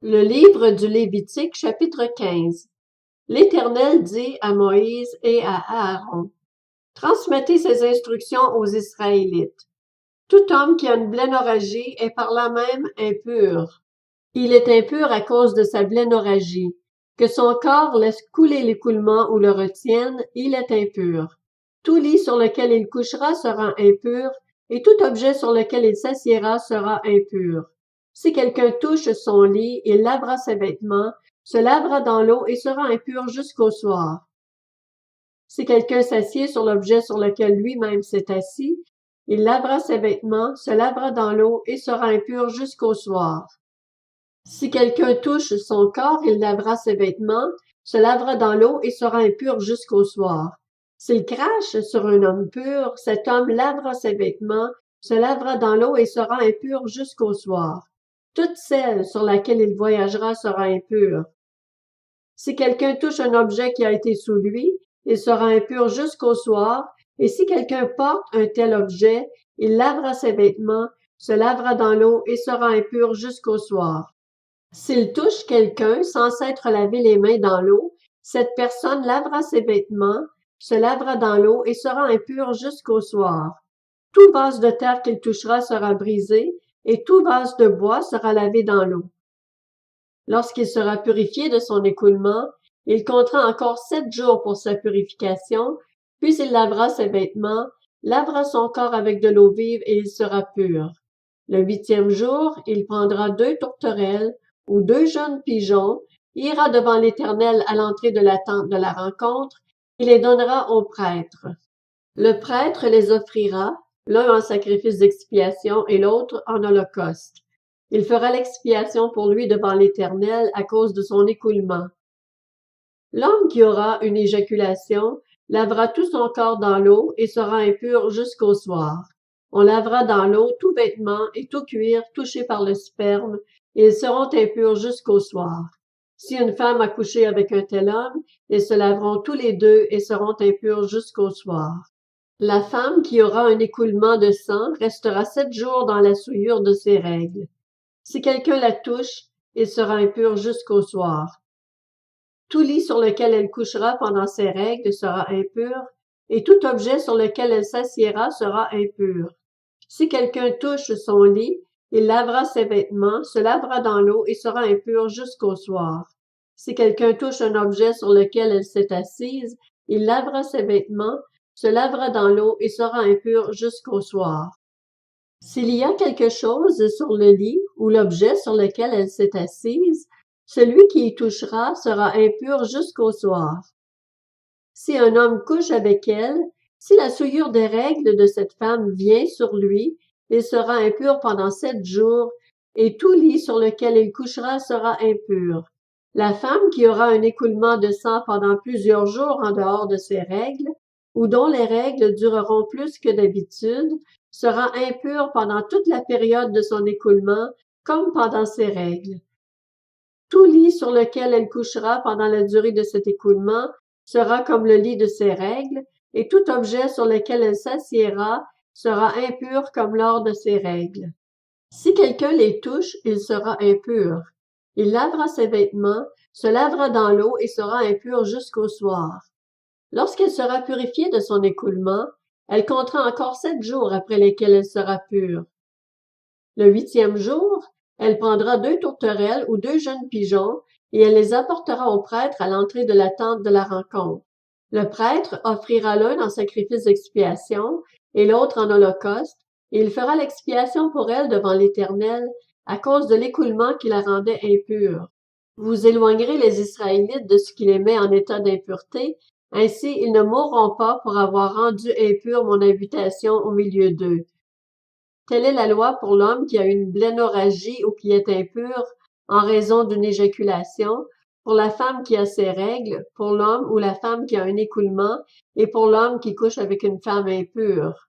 Le livre du Lévitique, chapitre 15. L'Éternel dit à Moïse et à Aaron: Transmettez ces instructions aux Israélites. Tout homme qui a une blénorragie est par là même impur. Il est impur à cause de sa blénorragie. Que son corps laisse couler l'écoulement ou le retienne, il est impur. Tout lit sur lequel il couchera sera impur, et tout objet sur lequel il s'assiera sera impur. Si quelqu'un touche son lit, il lavera ses vêtements, se lavera dans l'eau et sera impur jusqu'au soir. Si quelqu'un s'assied sur l'objet sur lequel lui-même s'est assis, il lavera ses vêtements, se lavera dans l'eau et sera impur jusqu'au soir. Si quelqu'un touche son corps, il lavera ses vêtements, se lavera dans l'eau et sera impur jusqu'au soir. S'il crache sur un homme pur, cet homme lavera ses vêtements, se lavera dans l'eau et sera impur jusqu'au soir. Toute celle sur laquelle il voyagera sera impure. Si quelqu'un touche un objet qui a été sous lui, il sera impur jusqu'au soir, et si quelqu'un porte un tel objet, il lavera ses vêtements, se lavera dans l'eau et sera impur jusqu'au soir. S'il touche quelqu'un sans s'être lavé les mains dans l'eau, cette personne lavera ses vêtements, se lavera dans l'eau et sera impur jusqu'au soir. Tout vase de terre qu'il touchera sera brisé, et tout vase de bois sera lavé dans l'eau. Lorsqu'il sera purifié de son écoulement, il comptera encore 7 jours pour sa purification, puis il lavera ses vêtements, lavera son corps avec de l'eau vive et il sera pur. Le 8e jour, il prendra 2 tourterelles ou 2 jeunes pigeons, ira devant l'Éternel à l'entrée de la tente de la rencontre, et les donnera au prêtre. Le prêtre les offrira, l'un en sacrifice d'expiation et l'autre en holocauste. Il fera l'expiation pour lui devant l'Éternel à cause de son écoulement. L'homme qui aura une éjaculation lavera tout son corps dans l'eau et sera impur jusqu'au soir. On lavera dans l'eau tout vêtement et tout cuir touché par le sperme, et ils seront impurs jusqu'au soir. Si une femme a couché avec un tel homme, ils se laveront tous les deux et seront impurs jusqu'au soir. La femme qui aura un écoulement de sang restera 7 jours dans la souillure de ses règles. Si quelqu'un la touche, il sera impur jusqu'au soir. Tout lit sur lequel elle couchera pendant ses règles sera impur, et tout objet sur lequel elle s'assiera sera impur. Si quelqu'un touche son lit, il lavera ses vêtements, se lavera dans l'eau et sera impur jusqu'au soir. Si quelqu'un touche un objet sur lequel elle s'est assise, il lavera ses vêtements, se lavera dans l'eau et sera impur jusqu'au soir. S'il y a quelque chose sur le lit ou l'objet sur lequel elle s'est assise, celui qui y touchera sera impur jusqu'au soir. Si un homme couche avec elle, si la souillure des règles de cette femme vient sur lui, il sera impur pendant 7 jours, et tout lit sur lequel il couchera sera impur. La femme qui aura un écoulement de sang pendant plusieurs jours en dehors de ses règles, ou dont les règles dureront plus que d'habitude, sera impure pendant toute la période de son écoulement, comme pendant ses règles. Tout lit sur lequel elle couchera pendant la durée de cet écoulement sera comme le lit de ses règles, et tout objet sur lequel elle s'assiera sera impur comme lors de ses règles. Si quelqu'un les touche, il sera impur. Il lavera ses vêtements, se lavera dans l'eau et sera impur jusqu'au soir. Lorsqu'elle sera purifiée de son écoulement, elle comptera encore 7 jours après lesquels elle sera pure. Le 8e jour, elle prendra 2 tourterelles ou 2 jeunes pigeons, et elle les apportera au prêtre à l'entrée de la tente de la rencontre. Le prêtre offrira l'un en sacrifice d'expiation et l'autre en holocauste, et il fera l'expiation pour elle devant l'Éternel à cause de l'écoulement qui la rendait impure. Vous éloignerez les Israélites de ce qui les met en état d'impureté, ainsi ils ne mourront pas pour avoir rendu impure mon invitation au milieu d'eux. Telle est la loi pour l'homme qui a une blénorragie ou qui est impur en raison d'une éjaculation, pour la femme qui a ses règles, pour l'homme ou la femme qui a un écoulement, et pour l'homme qui couche avec une femme impure.